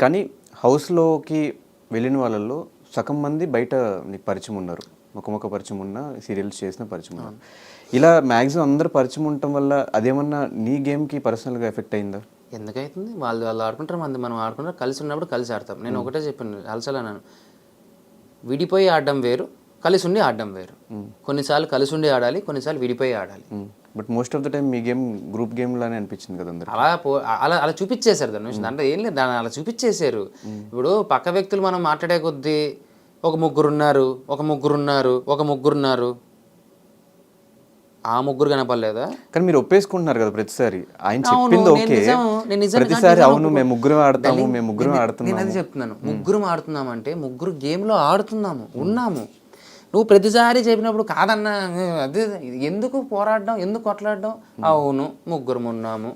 కానీ హౌస్లోకి వెళ్ళిన వాళ్ళల్లో సగం మంది బయట నీకు పరిచయం ఉన్నారు, ముఖముఖ పరిచయం ఉన్న, సీరియల్స్ చేసిన పరిచయం ఉన్నారు. ఇలా మ్యాక్సిమం అందరు పరిచయం ఉండటం వల్ల అదేమన్నా నీ గేమ్కి పర్సనల్గా ఎఫెక్ట్ అయిందా? ఎందుకైతుంది? వాళ్ళు ఆడుకుంటారు, మనం ఆడుకుంటారు. కలిసి ఉన్నప్పుడు కలిసి ఆడతాం. నేను ఒకటే చెప్పాను, అలసలన్నాను, విడిపోయి ఆడడం వేరు, కలిసి ఉండి ఆడడం వేరు. కొన్నిసార్లు కలిసి ఉండి ఆడాలి, కొన్నిసార్లు విడిపోయి ఆడాలి. But most of the time me game group game లానే అనిపించింది కదా అందరు. అలా చూపించేశారు దాని దాంట్లో ఏం లేదు, దాన్ని అలా చూపించేశారు. ఇప్పుడు పక్క వ్యక్తులు మనం మాట్లాడే కొద్దీ ఒక ముగ్గురు ఉన్నారు, ఆ ముగ్గురు కనపడలేదా? కానీ మీరు ఒప్పేసుకుంటున్నారు కదా ప్రతిసారి, ఆయన చెప్పింది ఓకే, ప్రతిసారి అవును మేము ముగ్గురం ఆడతాము, మేము ముగ్గురం ఆడుతున్నాము. నేను అది చెప్తున్నాను, ముగ్గురం ఆడుతున్నామంటే ముగ్గురు గేమ్లో ఆడుతున్నాము, ఉన్నాము. నువ్వు ప్రతిసారి చెప్పినప్పుడు కాదన్నా, అదే ఎందుకు పోరాడడం, ఎందుకు కొట్లాడడం? అవును ముగ్గురం ఉన్నాము,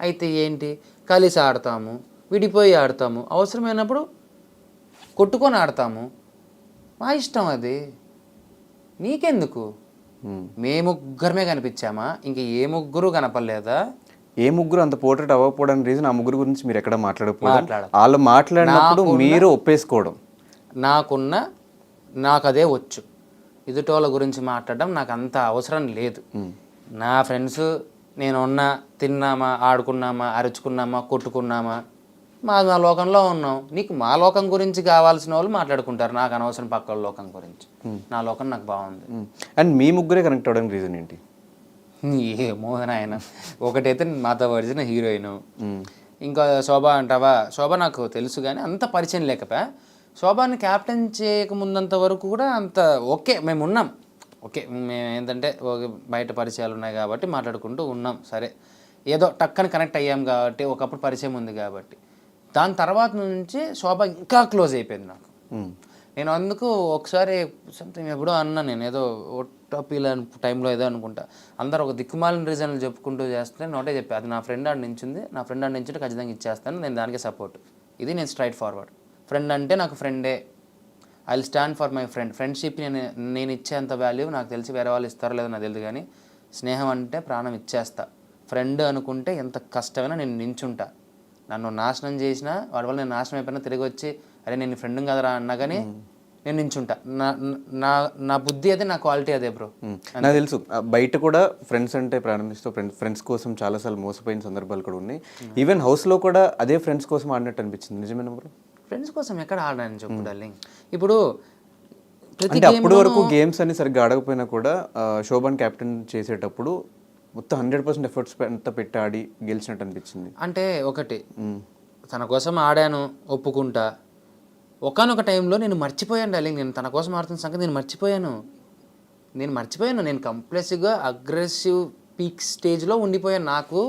అయితే ఏంటి, కలిసి ఆడతాము, విడిపోయి ఆడతాము, అవసరమైనప్పుడు కొట్టుకొని ఆడతాము, మా ఇష్టం అది, నీకెందుకు? మే ముగ్గురమే కనిపించామా? ఇంక ఏ ముగ్గురు కనపడలేదా? ఏ ముగ్గురు అంత పోర్ట్రేట్ అవ్వకపోవడానికి రీజన్ ఆ ముగ్గురు గురించి మీరు ఎక్కడ మాట్లాడకపోవడం, వాళ్ళు మాట్లాడినప్పుడు మీరు ఒప్పేసుకోవడం. నాకు అదే వచ్చు, ఎదుటోళ్ళ గురించి మాట్లాడడం నాకు అంత అవసరం లేదు. నా ఫ్రెండ్స్ నేనున్నా, తిన్నామా, ఆడుకున్నామా, అరుచుకున్నామా, కొట్టుకున్నామా, మా లోకంలో ఉన్నాం. నీకు మా లోకం గురించి కావాల్సిన వాళ్ళు మాట్లాడుకుంటారు, నాకు అనవసరం పక్క వాళ్ళ లోకం గురించి. నా లోకం నాకు బాగుంది. అండ్ మీ ముగ్గురే కనెక్ట్ అవ్వడానికి రీజన్ ఏంటి? ఏమో ఆయన, ఒకటైతే మాతో పరిచిన హీరోయిన్, ఇంకా శోభ అంటావా, శోభ నాకు తెలుసు కానీ అంత పరిచయం లేకపోయా. శోభాని క్యాప్టెన్ చేయకముందంత వరకు కూడా అంత ఓకే, మేము ఉన్నాం, ఓకే, మేము ఏంటంటే బయట పరిచయాలు ఉన్నాయి కాబట్టి మాట్లాడుకుంటూ ఉన్నాం, సరే ఏదో టక్కని కనెక్ట్ అయ్యాం కాబట్టి, ఒకప్పుడు పరిచయం ఉంది కాబట్టి. దాని తర్వాత నుంచి శోభ ఇంకా క్లోజ్ అయిపోయింది నాకు. నేను అందుకు ఒకసారి సంథింగ్ ఎప్పుడో అన్నా, నేను ఏదో ఓటపీల టైంలో ఏదో అనుకుంటా, అందరు ఒక దిక్కుమాలిన రీజన్లు చెప్పుకుంటూ చేస్తే నోటే చెప్పి, అది నా ఫ్రెండ్ ఆడ నించుంది, నా ఫ్రెండ్ ఆడ నించుంటే ఖచ్చితంగా ఇచ్చేస్తాను, నేను దానికే సపోర్ట్. ఇది నేను స్ట్రైట్ ఫార్వర్డ్. ఫ్రెండ్ అంటే నాకు ఫ్రెండే, I will stand for my friend. ఫ్రెండ్షిప్ని నేను ఇచ్చేంత వాల్యూ నాకు తెలిసి వేరే వాళ్ళు ఇస్తారో లేదో నాకు తెలియదు, కానీ స్నేహం అంటే ప్రాణం ఇచ్చేస్తా. ఫ్రెండ్ అనుకుంటే ఎంత కష్టమైనా నేను నించుంటా. నన్ను నాశనం చేసినా, వాడి వల్ల నేను నాశనం అయిపోయినా తిరిగి వచ్చి అరే నేను ఫ్రెండ్ కదరా అన్నా కానీ నేను నించుంటా. నా బుద్ధి అదే, నా క్వాలిటీ అదే బ్రో. నాకు తెలుసు బయట కూడా ఫ్రెండ్స్ అంటే ప్రారంభిస్తూ ఫ్రెండ్స్ కోసం చాలాసార్లు మోసపోయిన సందర్భాలు కూడా ఉన్నాయి. ఈవెన్ హౌస్లో కూడా అదే ఫ్రెండ్స్ కోసం ఆడినట్టు అనిపించింది, నిజమేనా బ్రో? ఫ్రెండ్స్ కోసం ఎక్కడ ఆడాలని చెప్పు డార్లింగ్. ఇప్పుడు అప్పటి వరకు గేమ్స్ అన్ని సరిగ్గా ఆడకపోయినా కూడా శోభన్ క్యాప్టెన్ చేసేటప్పుడు మొత్తం 100% ఎఫర్ట్స్ అంతా పెట్టి ఆడి గెలిచినట్టు అనిపించింది. అంటే ఒకటి, తన కోసం ఆడాను ఒప్పుకుంటా, ఒకానొక టైంలో నేను మర్చిపోయాను డార్లింగ్, నేను తన కోసం ఆడుతున్న సంగతి నేను మర్చిపోయాను. నేను కంప్లెక్స్గా అగ్రెసివ్ పీక్ స్టేజ్లో ఉండిపోయాను. నాకు